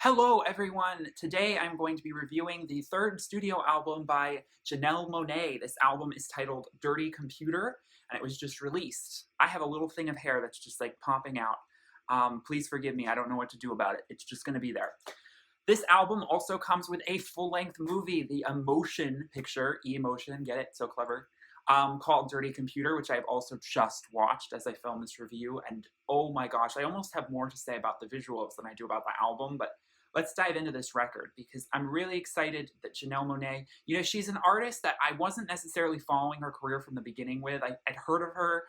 Hello everyone! Today I'm going to be reviewing the third studio album by Janelle Monáe. This album is titled Dirty Computer, and it was just released. I have a little thing of hair that's just like popping out. Please forgive me, I don't know what to do about it. It's just gonna be there. This album also comes with a full-length movie, the emotion picture, E-Emotion, get it? So clever. Called Dirty Computer, which I've also just watched as I filmed this review, and oh my gosh, I almost have more to say about the visuals than I do about the album, but let's dive into this record because I'm really excited that Janelle Monáe, she's an artist that I wasn't necessarily following her career from the beginning with. I'd heard of her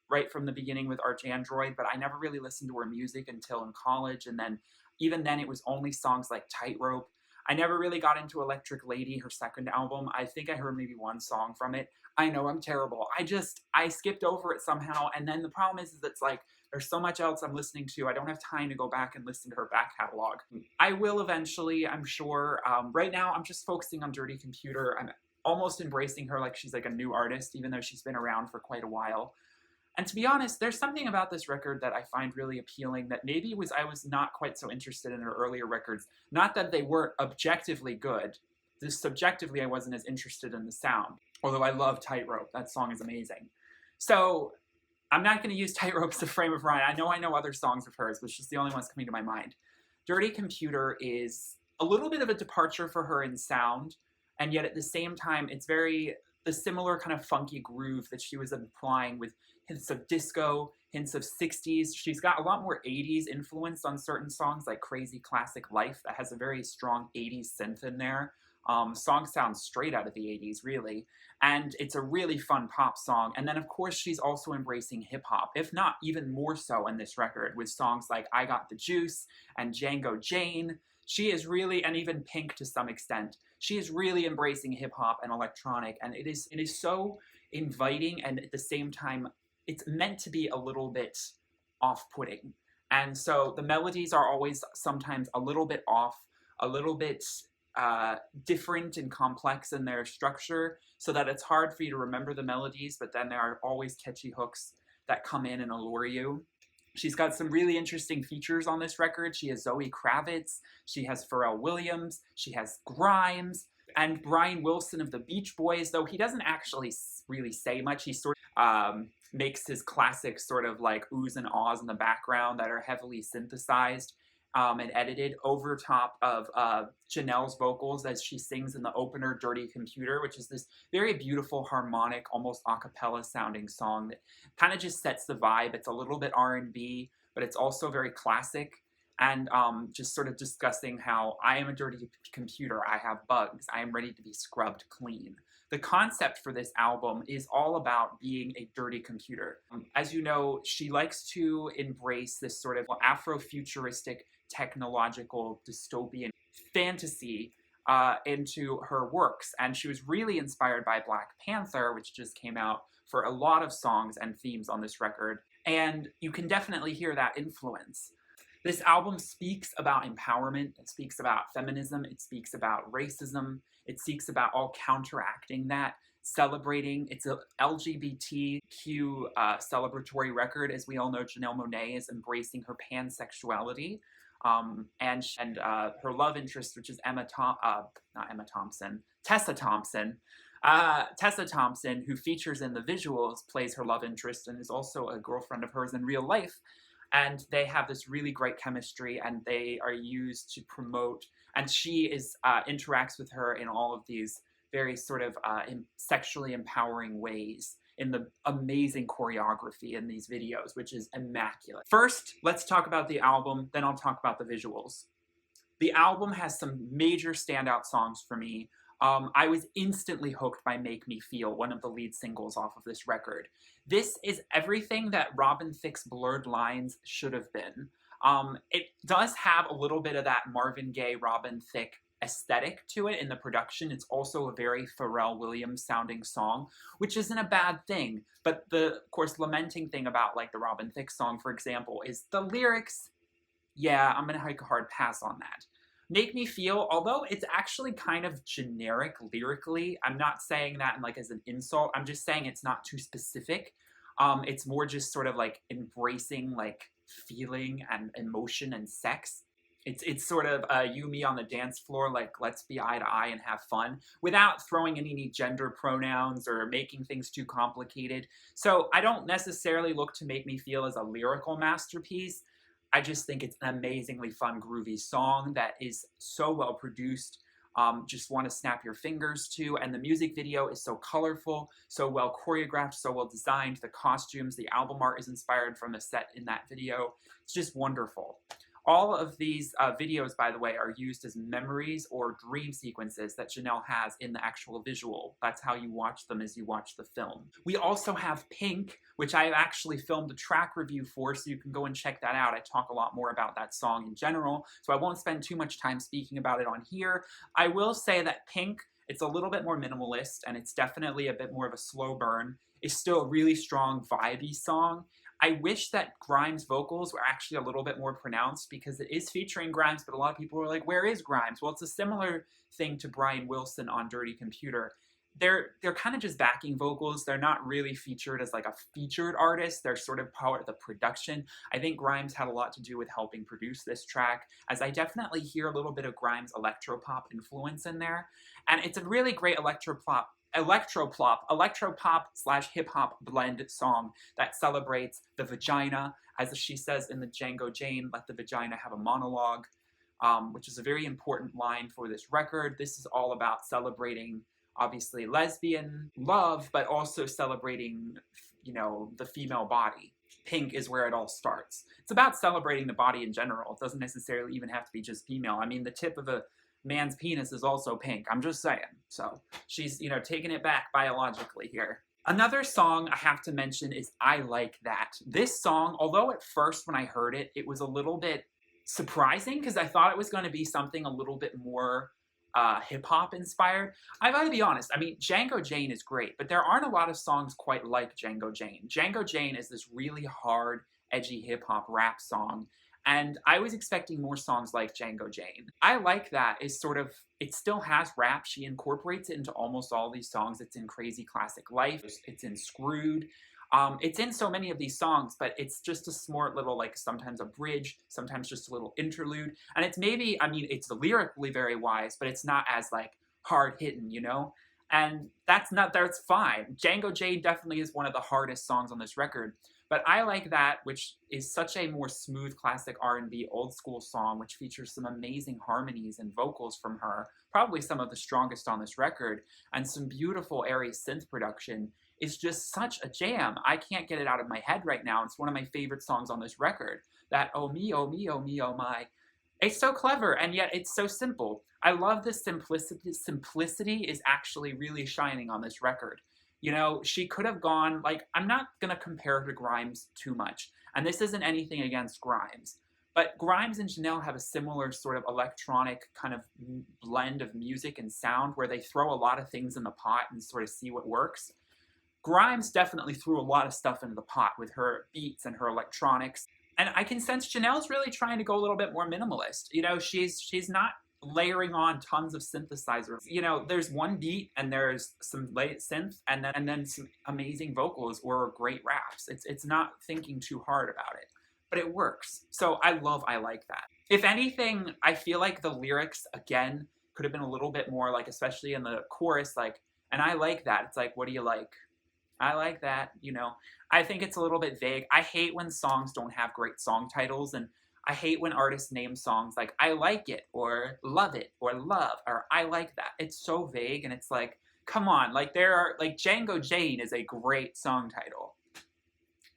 right from the beginning with Arch Android, but I never really listened to her music until in college, and then even then it was only songs like Tightrope. I never really got into Electric Lady, her second album. I think I heard maybe one song from it. I know, I'm terrible. I skipped over it somehow, and then the problem is it's like, there's so much else I'm listening to, I don't have time to go back and listen to her back catalog. I will eventually, I'm sure. Right now, I'm just focusing on Dirty Computer. I'm almost embracing her like she's like a new artist, even though she's been around for quite a while. And to be honest, there's something about this record that I find really appealing that maybe I was not quite so interested in her earlier records. Not that they weren't objectively good. Just subjectively, I wasn't as interested in the sound. Although I love Tightrope. That song is amazing. So I'm not going to use Tightrope as a frame of reference. I know other songs of hers, but it's just the only ones coming to my mind. Dirty Computer is a little bit of a departure for her in sound, and yet at the same time, it's the similar kind of funky groove that she was implying with hints of disco, hints of 60s. She's got a lot more 80s influence on certain songs like Crazy Classic Life that has a very strong 80s synth in there. Song sounds straight out of the 80s, really. And it's a really fun pop song. And then, of course, she's also embracing hip-hop, if not even more so in this record, with songs like I Got the Juice and Django Jane. She is really, and even Pink to some extent, she is really embracing hip-hop and electronic, and it is so inviting, and at the same time, it's meant to be a little bit off-putting. And so the melodies are always sometimes a little bit off, a little bit different and complex in their structure, so that it's hard for you to remember the melodies, but then there are always catchy hooks that come in and allure you. She's got some really interesting features on this record. She has Zoe Kravitz, she has Pharrell Williams, she has Grimes, and Brian Wilson of the Beach Boys, though he doesn't actually really say much. He sort of makes his classic sort of like oohs and ahs in the background that are heavily synthesized and edited over top of Janelle's vocals as she sings in the opener Dirty Computer, which is this very beautiful, harmonic, almost a cappella sounding song that kind of just sets the vibe. It's a little bit R&B, but it's also very classic, and just sort of discussing how I am a dirty computer, I have bugs, I am ready to be scrubbed clean. The concept for this album is all about being a dirty computer. As you know, she likes to embrace this sort of Afrofuturistic, technological, dystopian fantasy into her works. And she was really inspired by Black Panther, which just came out, for a lot of songs and themes on this record. And you can definitely hear that influence. This album speaks about empowerment, it speaks about feminism, it speaks about racism, it speaks about all counteracting that, celebrating. It's a LGBTQ celebratory record. As we all know, Janelle Monáe is embracing her pansexuality, and her love interest, which is Tessa Thompson. Tessa Thompson, who features in the visuals, plays her love interest and is also a girlfriend of hers in real life. And they have this really great chemistry, and they are used to promote, and she interacts with her in all of these very sort of sexually empowering ways in the amazing choreography in these videos, which is immaculate. First, let's talk about the album, then I'll talk about the visuals. The album has some major standout songs for me. I was instantly hooked by Make Me Feel, one of the lead singles off of this record. This is everything that Robin Thicke's Blurred Lines should have been. It does have a little bit of that Marvin Gaye, Robin Thicke aesthetic to it in the production. It's also a very Pharrell Williams sounding song, which isn't a bad thing. But the, of course, lamenting thing about like the Robin Thicke song, for example, is the lyrics. Yeah, I'm gonna take a hard pass on that. Make Me Feel, although it's actually kind of generic lyrically, I'm not saying that like as an insult, I'm just saying it's not too specific. It's more just sort of like embracing like feeling and emotion and sex. It's sort of you, me on the dance floor, like let's be eye to eye and have fun without throwing in any gender pronouns or making things too complicated. So I don't necessarily look to make me feel as a lyrical masterpiece. I just think it's an amazingly fun, groovy song that is so well produced. Just want to snap your fingers to. And the music video is so colorful, so well choreographed, so well designed. The costumes, the album art is inspired from a set in that video. It's just wonderful. All of these videos, by the way, are used as memories or dream sequences that Janelle has in the actual visual. That's how you watch them, as you watch the film. We also have Pink, which I actually filmed a track review for, so you can go and check that out. I talk a lot more about that song in general, so I won't spend too much time speaking about it on here. I will say that Pink, it's a little bit more minimalist, and it's definitely a bit more of a slow burn. It's still a really strong, vibey song. I wish that Grimes' vocals were actually a little bit more pronounced, because it is featuring Grimes, but a lot of people are like, where is Grimes? Well, it's a similar thing to Brian Wilson on Dirty Computer. They're kind of just backing vocals. They're not really featured as like a featured artist. They're sort of part of the production. I think Grimes had a lot to do with helping produce this track, as I definitely hear a little bit of Grimes' electropop influence in there. And it's a really great electropop slash hip hop blend song that celebrates the vagina, as she says in the Django Jane, let the vagina have a monologue, which is a very important line for this record. This is all about celebrating, obviously, lesbian love, but also celebrating, you know, the female body. Pink is where it all starts. It's about celebrating the body in general. It doesn't necessarily even have to be just female. I mean, the tip of a man's penis is also pink. I'm just saying. So she's, you know, taking it back biologically here. Another song I have to mention is I Like That. This song, although at first when I heard it, it was a little bit surprising, because I thought it was going to be something a little bit more hip-hop inspired. I gotta be honest, I mean, Django Jane is great, but there aren't a lot of songs quite like Django Jane. Django Jane is this really hard, edgy hip-hop rap song, and I was expecting more songs like Django Jane. I Like That is sort of, it still has rap. She incorporates it into almost all these songs. It's in Crazy Classic Life. It's in Screwed. It's in so many of these songs, but it's just a smart little, like, sometimes a bridge, sometimes just a little interlude. And it's maybe, I mean, it's lyrically very wise, but it's not as, like, hard-hitting, you know? And that's fine. Django Jane definitely is one of the hardest songs on this record. But I Like That, which is such a more smooth classic R&B old school song, which features some amazing harmonies and vocals from her, probably some of the strongest on this record, and some beautiful airy synth production, is just such a jam. I can't get it out of my head right now. It's one of my favorite songs on this record. That oh me, oh me, oh me, oh my. It's so clever, and yet it's so simple. I love the simplicity. Simplicity is actually really shining on this record. You know, she could have gone, like, I'm not going to compare her to Grimes too much, and this isn't anything against Grimes, but Grimes and Janelle have a similar sort of electronic kind of blend of music and sound where they throw a lot of things in the pot and sort of see what works. Grimes definitely threw a lot of stuff into the pot with her beats and her electronics, and I can sense Janelle's really trying to go a little bit more minimalist. You know, she's not layering on tons of synthesizers. You know, there's one beat and there's some late synth and then some amazing vocals or great raps. It's not thinking too hard about it, but it works. So I Like That. If anything, I feel like the lyrics, again, could have been a little bit more, like, especially in the chorus, like, and I like that. It's like, what do you like? I like that, you know. I think it's a little bit vague. I hate when songs don't have great song titles, and I hate when artists name songs like I Like It or Love It or Love or I Like That. It's so vague, and it's like, come on, like, there are, like, Django Jane is a great song title.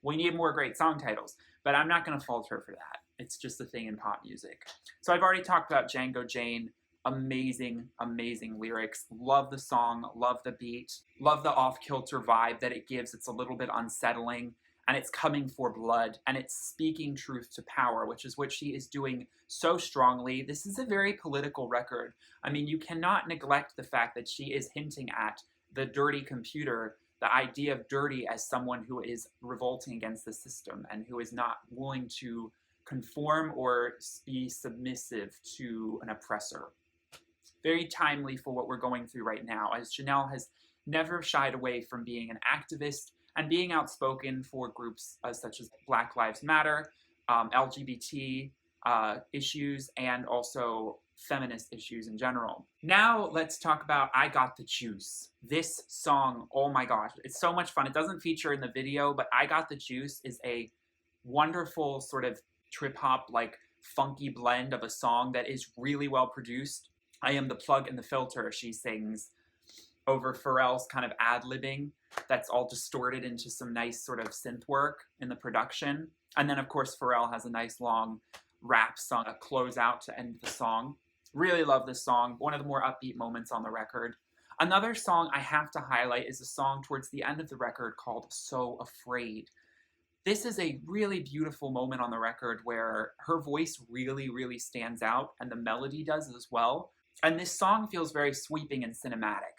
We need more great song titles, but I'm not going to fault her for that. It's just a thing in pop music. So I've already talked about Django Jane. Amazing, amazing lyrics. Love the song, love the beat, love the off-kilter vibe that it gives. It's a little bit unsettling, and it's coming for blood, and it's speaking truth to power, which is what she is doing so strongly. This is a very political record. I mean, you cannot neglect the fact that she is hinting at the dirty computer, the idea of dirty as someone who is revolting against the system and who is not willing to conform or be submissive to an oppressor. Very timely for what we're going through right now, as Janelle has never shied away from being an activist and being outspoken for groups such as Black Lives Matter, LGBT, issues and also feminist issues in general. Now let's talk about I Got the Juice. This song, oh my gosh, it's so much fun. It doesn't feature in the video, but I Got the Juice is a wonderful sort of trip hop, like funky blend of a song that is really well produced. I am the plug and the filter, she sings over Pharrell's kind of ad-libbing that's all distorted into some nice sort of synth work in the production. And then of course Pharrell has a nice long rap song, a closeout to end the song. Really love this song, one of the more upbeat moments on the record. Another song I have to highlight is a song towards the end of the record called So Afraid. This is a really beautiful moment on the record where her voice really, really stands out, and the melody does as well. And this song feels very sweeping and cinematic.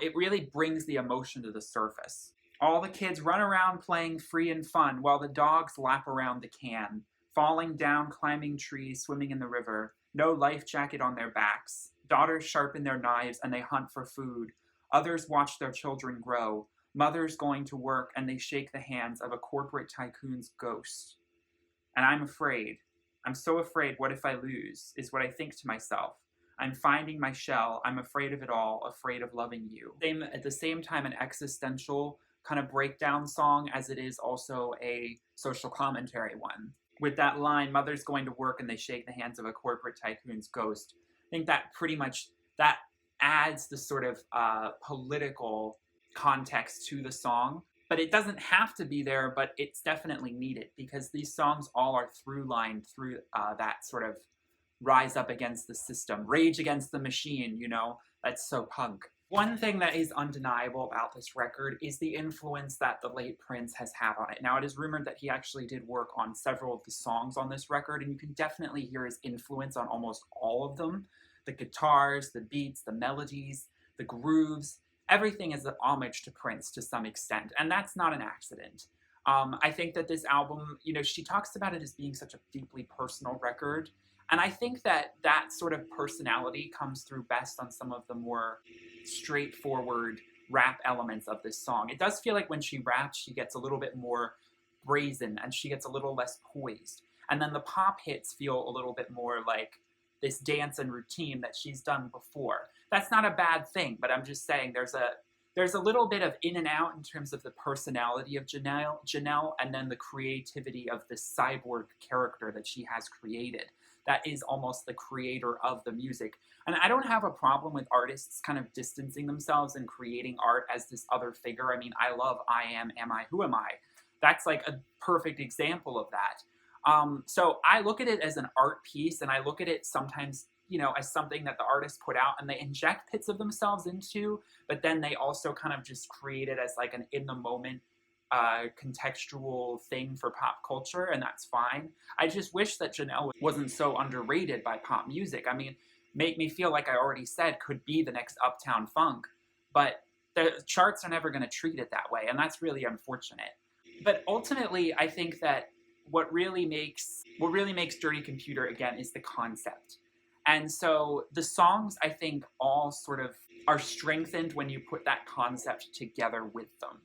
It really brings the emotion to the surface. All the kids run around playing free and fun while the dogs lap around the can, falling down, climbing trees, swimming in the river, no life jacket on their backs. Daughters sharpen their knives and they hunt for food. Others watch their children grow. Mothers going to work and they shake the hands of a corporate tycoon's ghost. And I'm afraid. I'm so afraid, what if I lose, is what I think to myself. I'm finding my shell. I'm afraid of it all, afraid of loving you. At the same time, an existential kind of breakdown song as it is also a social commentary one. With that line, mothers going to work and they shake the hands of a corporate tycoon's ghost. I think that pretty much, that adds the sort of political context to the song. But it doesn't have to be there, but it's definitely needed because these songs all are through-lined through that sort of rise up against the system, rage against the machine, you know, that's so punk. One thing that is undeniable about this record is the influence that the late Prince has had on it. Now, it is rumored that he actually did work on several of the songs on this record, and you can definitely hear his influence on almost all of them. The guitars, the beats, the melodies, the grooves, everything is an homage to Prince to some extent, and that's not an accident. I think that this album, you know, she talks about it as being such a deeply personal record, and I think that that sort of personality comes through best on some of the more straightforward rap elements of this song. It does feel like when she raps, she gets a little bit more brazen and she gets a little less poised. And then the pop hits feel a little bit more like this dance and routine that she's done before. That's not a bad thing, but I'm just saying there's a little bit of in and out in terms of the personality of Janelle, and then the creativity of this cyborg character that she has created. That is almost the creator of the music. And I don't have a problem with artists kind of distancing themselves and creating art as this other figure. I mean, I love I Am I, Who Am I? That's like a perfect example of that. So I look at it as an art piece, and I look at it sometimes, you know, as something that the artist put out and they inject bits of themselves into, but then they also kind of just create it as like an in the moment contextual thing for pop culture, and that's fine. I just wish that Janelle wasn't so underrated by pop music. I mean, Make Me Feel Like I Already Said could be the next Uptown Funk, but the charts are never going to treat it that way, and that's really unfortunate. But ultimately, I think that what really makes Dirty Computer, again, is the concept. And so the songs, I think, all sort of are strengthened when you put that concept together with them.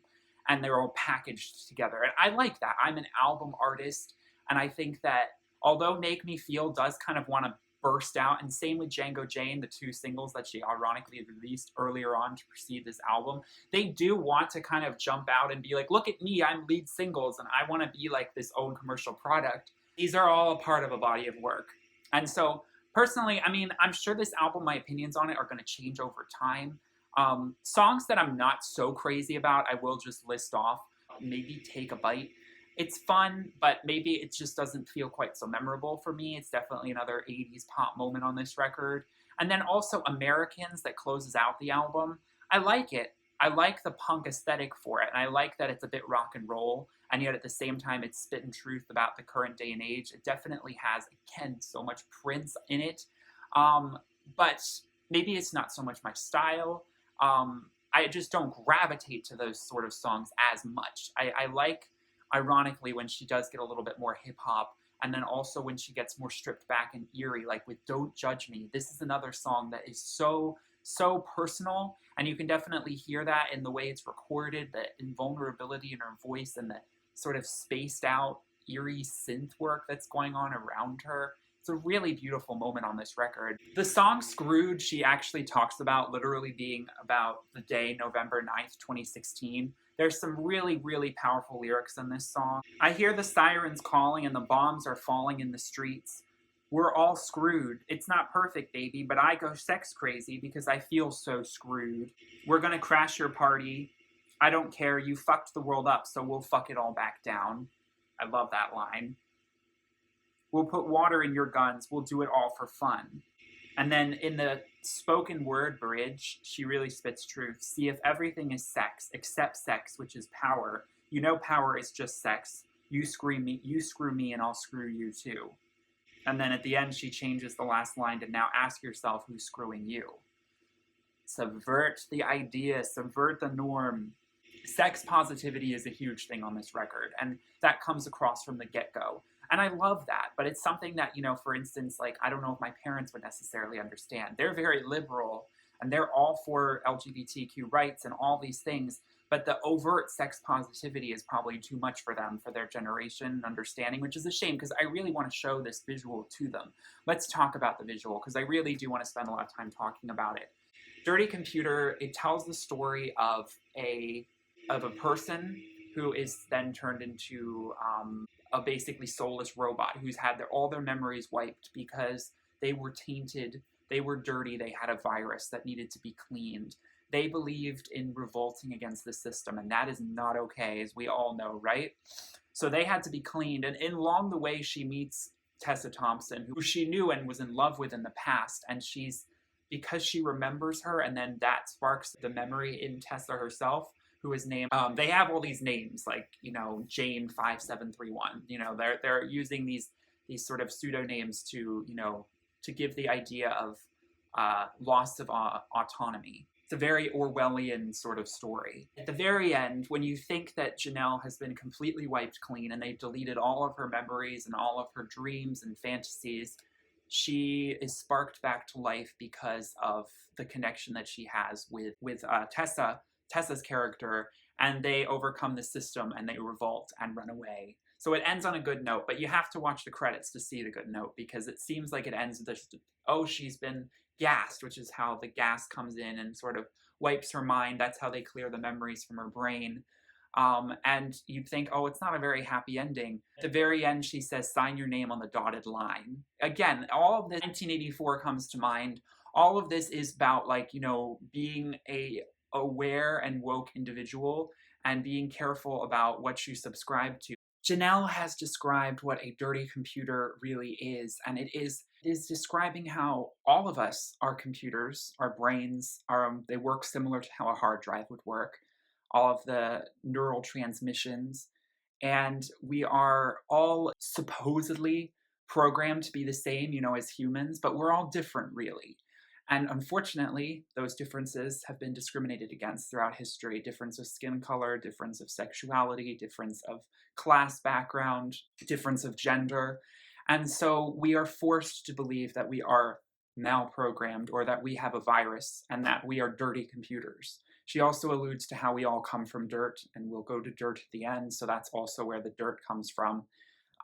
And they're all packaged together. And I like that. I'm an album artist, and I think that although Make Me Feel does kind of want to burst out, and same with Django Jane, the two singles that she ironically released earlier on to precede this album, they do want to kind of jump out and be like, look at me, I'm lead singles, and I want to be like this own commercial product. These are all a part of a body of work. And so, personally, I mean, I'm sure this album, my opinions on it are going to change over time. Songs that I'm not so crazy about, I will just list off. Maybe Take a Bite. It's fun, but maybe it just doesn't feel quite so memorable for me. It's definitely another 80s pop moment on this record. And then also Americans that closes out the album. I like it. I like the punk aesthetic for it, and I like that it's a bit rock and roll, and yet at the same time it's spitting truth about the current day and age. It definitely has, again, so much Prince in it. But maybe it's not so much my style. I just don't gravitate to those sort of songs as much. I like, ironically, when she does get a little bit more hip-hop, and then also when she gets more stripped back and eerie, like with Don't Judge Me. This is another song that is so personal, and you can definitely hear that in the way it's recorded, the invulnerability in her voice, and the sort of spaced out, eerie synth work that's going on around her. It's a really beautiful moment on this record. The song Screwed, she actually talks about literally being about the day November 9th, 2016. There's some really, really powerful lyrics in this song. I hear the sirens calling and the bombs are falling in the streets. We're all screwed. It's not perfect, baby, but I go sex crazy because I feel so screwed. We're gonna crash your party. I don't care. You fucked the world up, so we'll fuck it all back down. I love that line. We'll put water in your guns. We'll do it all for fun. And then in the spoken word bridge, she really spits truth. See, if everything is sex, except sex, which is power, you know power is just sex. You screw me, and I'll screw you too. And then at the end, she changes the last line to now ask yourself who's screwing you. Subvert the idea, subvert the norm. Sex positivity is a huge thing on this record, and that comes across from the get-go. And I love that, but it's something that, you know, for instance, like, I don't know if my parents would necessarily understand. They're very liberal, and they're all for LGBTQ rights and all these things, but the overt sex positivity is probably too much for them, for their generation and understanding, which is a shame, because I really want to show this visual to them. Let's talk about the visual, because I really do want to spend a lot of time talking about it. Dirty Computer, it tells the story of a person who is then turned into a basically soulless robot who's had all their memories wiped because they were tainted, they were dirty, they had a virus that needed to be cleaned. They believed in revolting against the system, and that is not okay, as we all know, right? So they had to be cleaned, and along the way she meets Tessa Thompson, who she knew and was in love with in the past, and because she remembers her, and then that sparks the memory in Tessa herself, who is named, they have all these names, like, you know, Jane 5731, you know, they're using these sort of pseudonames to, you know, to give the idea of loss of autonomy. It's a very Orwellian sort of story. At the very end, when you think that Janelle has been completely wiped clean and they've deleted all of her memories and all of her dreams and fantasies, she is sparked back to life because of the connection that she has with Tessa's character, and they overcome the system and they revolt and run away. So it ends on a good note, but you have to watch the credits to see the good note, because it seems like it ends with this, oh, she's been gassed, which is how the gas comes in and sort of wipes her mind. That's how they clear the memories from her brain. And you'd think, oh, it's not a very happy ending. At the very end, she says, sign your name on the dotted line. Again, all of this 1984 comes to mind. All of this is about, like, you know, being a aware and woke individual and being careful about what you subscribe to. Janelle has described what a dirty computer really is, and it is describing how all of us are computers. Our brains they work similar to how a hard drive would work, all of the neural transmissions, and we are all supposedly programmed to be the same, you know, as humans, but we're all different, really. And unfortunately, those differences have been discriminated against throughout history. Difference of skin color, difference of sexuality, difference of class background, difference of gender. And so we are forced to believe that we are malprogrammed, or that we have a virus, and that we are dirty computers. She also alludes to how we all come from dirt, and we'll go to dirt at the end, so that's also where the dirt comes from,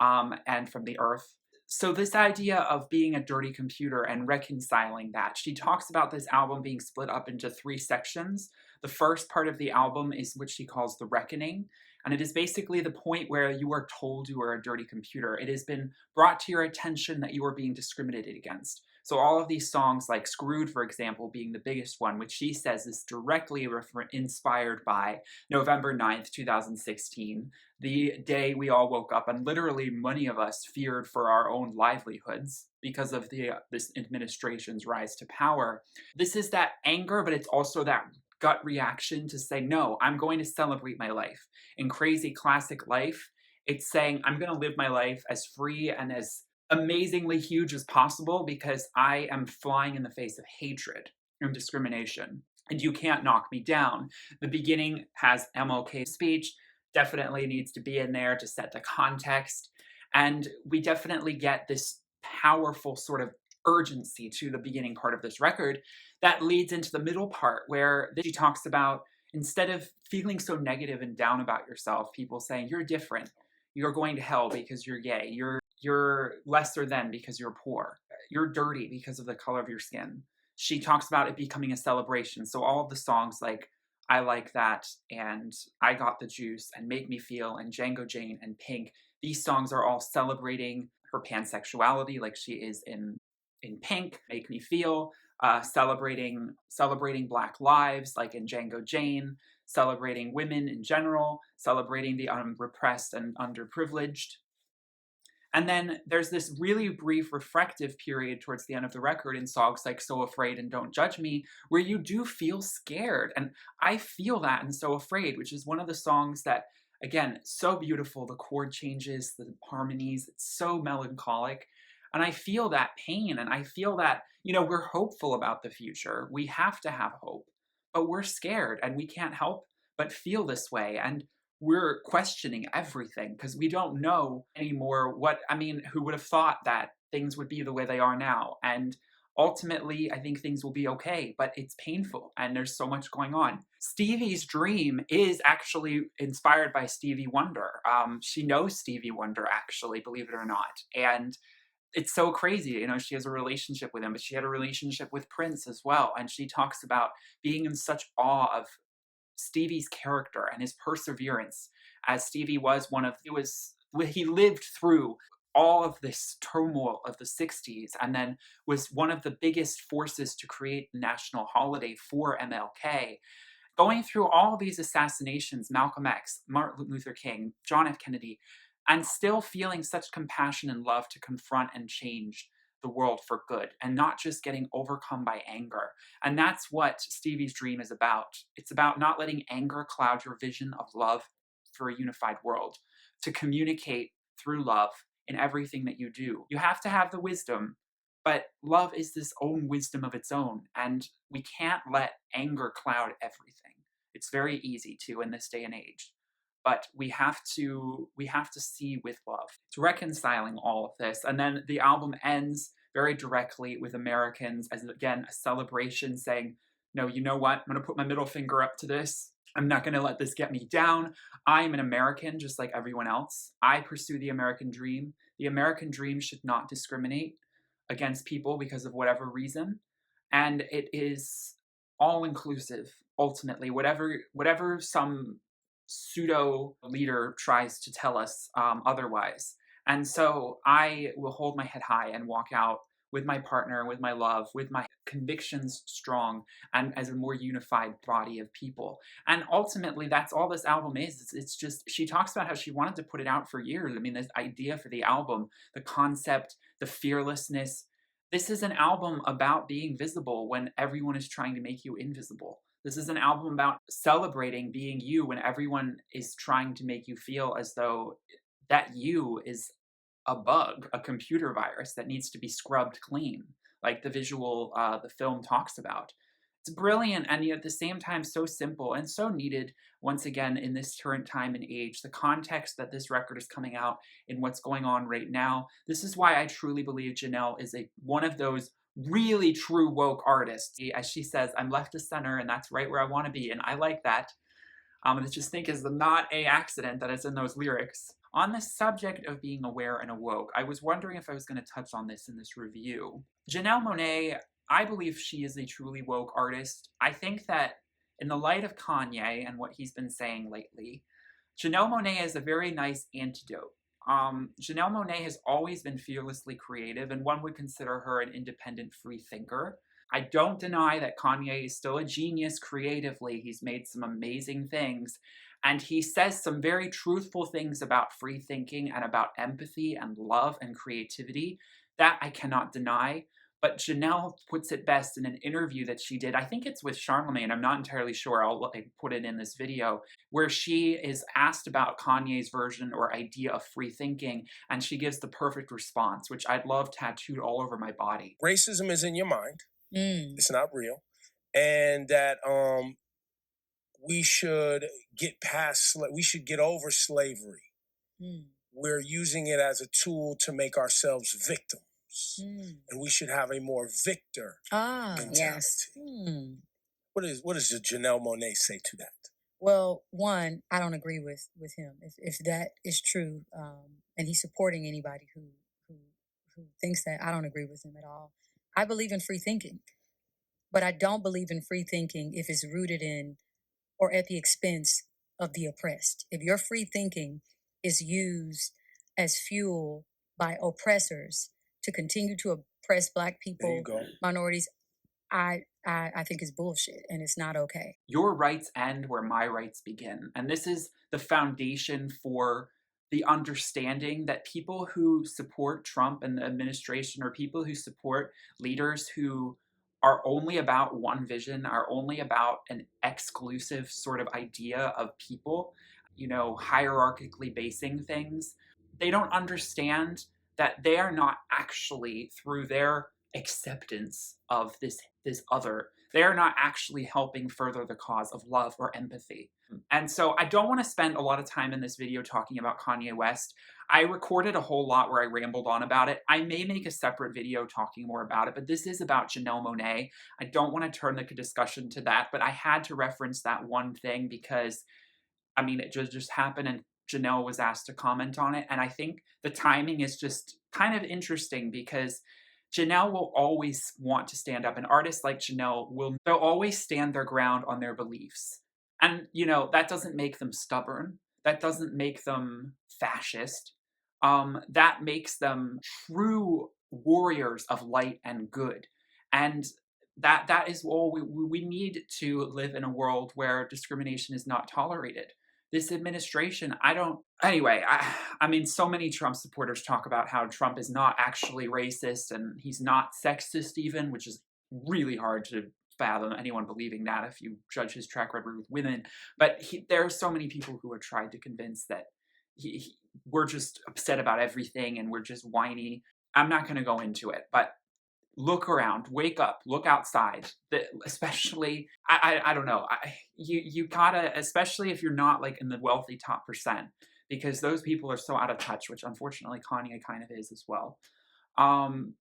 and from the earth. So this idea of being a dirty computer and reconciling that, she talks about this album being split up into 3 sections. The first part of the album is what she calls the reckoning, and it is basically the point where you are told you are a dirty computer. It has been brought to your attention that you are being discriminated against. So all of these songs, like Screwed, for example, being the biggest one, which she says is directly inspired by November 9th, 2016, the day we all woke up, and literally many of us feared for our own livelihoods because of this administration's rise to power. This is that anger, but it's also that gut reaction to say, no, I'm going to celebrate my life. In Crazy Classic Life, it's saying, I'm going to live my life as free and as amazingly huge as possible, because I am flying in the face of hatred and discrimination, and you can't knock me down. The beginning has MLK's speech, definitely needs to be in there to set the context, and we definitely get this powerful sort of urgency to the beginning part of this record that leads into the middle part, where she talks about, instead of feeling so negative and down about yourself, people saying, you're different, you're going to hell because you're gay, you're lesser than because you're poor. You're dirty because of the color of your skin. She talks about it becoming a celebration. So all of the songs like I Like That and I Got the Juice and Make Me Feel and Django Jane and Pink, these songs are all celebrating her pansexuality like she is in Pink, Make Me Feel, celebrating Black lives like in Django Jane, celebrating women in general, celebrating the repressed and underprivileged. And then there's this really brief reflective period towards the end of the record in songs like So Afraid and Don't Judge Me, where you do feel scared. And I feel that in So Afraid, which is one of the songs that, again, so beautiful. The chord changes, the harmonies, it's so melancholic. And I feel that pain and I feel that, we're hopeful about the future. We have to have hope, but we're scared and we can't help but feel this way. And we're questioning everything because we don't know anymore who would have thought that things would be the way they are now? And ultimately, I think things will be okay, but it's painful and there's so much going on. Stevie's dream is actually inspired by Stevie Wonder. She knows Stevie Wonder, actually, believe it or not. And it's so crazy. She has a relationship with him, but she had a relationship with Prince as well. And she talks about being in such awe of Stevie's character and his perseverance, as Stevie was he lived through all of this turmoil of the 60s and then was one of the biggest forces to create the national holiday for MLK, going through all these assassinations, Malcolm X, Martin Luther King, John F. Kennedy, and still feeling such compassion and love to confront and change the world for good and not just getting overcome by anger. And that's what Stevie's dream is about. It's about not letting anger cloud your vision of love for a unified world, to communicate through love in everything that you do. You have to have the wisdom, but love is this own wisdom of its own, and we can't let anger cloud everything. It's very easy to in this day and age, but we have to see with love. It's reconciling all of this. And then the album ends very directly with Americans as, again, a celebration, saying, no, you know what, I'm going to put my middle finger up to this. I'm not going to let this get me down. I'm an American just like everyone else. I pursue the American dream. The American dream should not discriminate against people because of whatever reason, and it is all inclusive. Ultimately, whatever some pseudo leader tries to tell us otherwise. And so I will hold my head high and walk out with my partner, with my love, with my convictions strong, and as a more unified body of people. And ultimately, that's all this album is. It's just, she talks about how she wanted to put it out for years. I mean, this idea for the album, the concept, the fearlessness. This is an album about being visible when everyone is trying to make you invisible. This is an album about celebrating being you when everyone is trying to make you feel as though that you is a bug, a computer virus that needs to be scrubbed clean, like the film talks about. It's brilliant and yet at the same time so simple and so needed once again in this current time and age. The context that this record is coming out in what's going on right now. This is why I truly believe Janelle is one of those really true woke artists. As she says, I'm left to center and that's right where I want to be. And I like that. And I just think is not a accident that it's in those lyrics. On the subject of being aware and awoke, I was wondering if I was going to touch on this in this review. Janelle Monáe, I believe she is a truly woke artist. I think that in the light of Kanye and what he's been saying lately, Janelle Monáe is a very nice antidote. Janelle Monáe has always been fearlessly creative, and one would consider her an independent free thinker. I don't deny that Kanye is still a genius creatively. He's made some amazing things. And he says some very truthful things about free thinking and about empathy and love and creativity. That I cannot deny. But Janelle puts it best in an interview that she did. I think it's with Charlemagne. I'm not entirely sure. I'll put it in this video, where she is asked about Kanye's version or idea of free thinking, and she gives the perfect response, which I'd love tattooed all over my body. Racism is in your mind. It's not real. And that we should get we should get over slavery. We're using it as a tool to make ourselves victims. And we should have a more victor mentality. Yes. What does Janelle Monáe say to that? Well, one, I don't agree with him. If that is true, and he's supporting anybody who who thinks that, I don't agree with him at all. I believe in free thinking, but I don't believe in free thinking if it's rooted in or at the expense of the oppressed. If your free thinking is used as fuel by oppressors to continue to oppress Black people, minorities, I think it's bullshit and it's not okay. Your rights end where my rights begin. And this is the foundation for the understanding that people who support Trump and the administration, or people who support leaders who are only about one vision, are only about an exclusive sort of idea of people, hierarchically basing things, they don't understand that they are not actually, through their acceptance of this other, they are not actually helping further the cause of love or empathy. And so I don't want to spend a lot of time in this video talking about Kanye West. I recorded a whole lot where I rambled on about it. I may make a separate video talking more about it, but this is about Janelle Monáe. I don't want to turn the discussion to that, but I had to reference that one thing because, it just happened and Janelle was asked to comment on it. And I think the timing is just kind of interesting because Janelle will always want to stand up. And artists like Janelle they'll always stand their ground on their beliefs. And, that doesn't make them stubborn. That doesn't make them fascist. That makes them true warriors of light and good. And that is all we need to live in a world where discrimination is not tolerated. This administration, so many Trump supporters talk about how Trump is not actually racist and he's not sexist even, which is really hard to fathom anyone believing that if you judge his track record with women. But there are so many people who are trying to convince that we're just upset about everything and we're just whiny. I'm not going to go into it, but look around, wake up, look outside. Especially, I don't know. You gotta, especially if you're not like in the wealthy top percent, because those people are so out of touch, which unfortunately Kanye kind of is as well.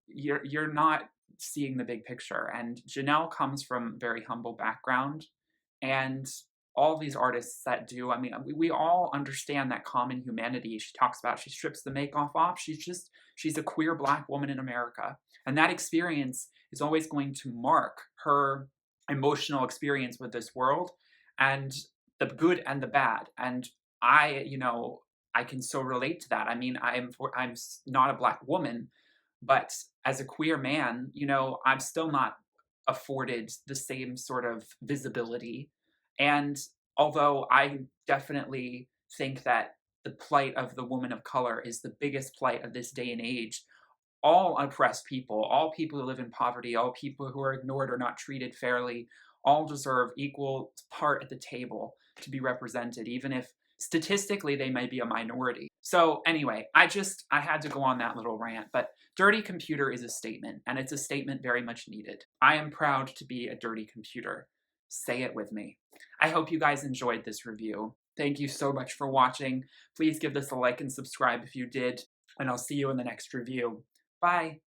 You're not seeing the big picture. And Janelle comes from a very humble background, and all these artists that do, we all understand that common humanity. She talks about, she strips the makeup off. She's a queer Black woman in America. And that experience is always going to mark her emotional experience with this world, and the good and the bad. And I can so relate to that. I'm not a Black woman, but as a queer man, I'm still not afforded the same sort of visibility. And although I definitely think that the plight of the woman of color is the biggest plight of this day and age, all oppressed people, all people who live in poverty, all people who are ignored or not treated fairly, all deserve equal part at the table to be represented, even if statistically they may be a minority. So anyway, I had to go on that little rant, but Dirty Computer is a statement, and it's a statement very much needed. I am proud to be a dirty computer. Say it with me. I hope you guys enjoyed this review. Thank you so much for watching. Please give this a like and subscribe if you did, and I'll see you in the next review. Bye.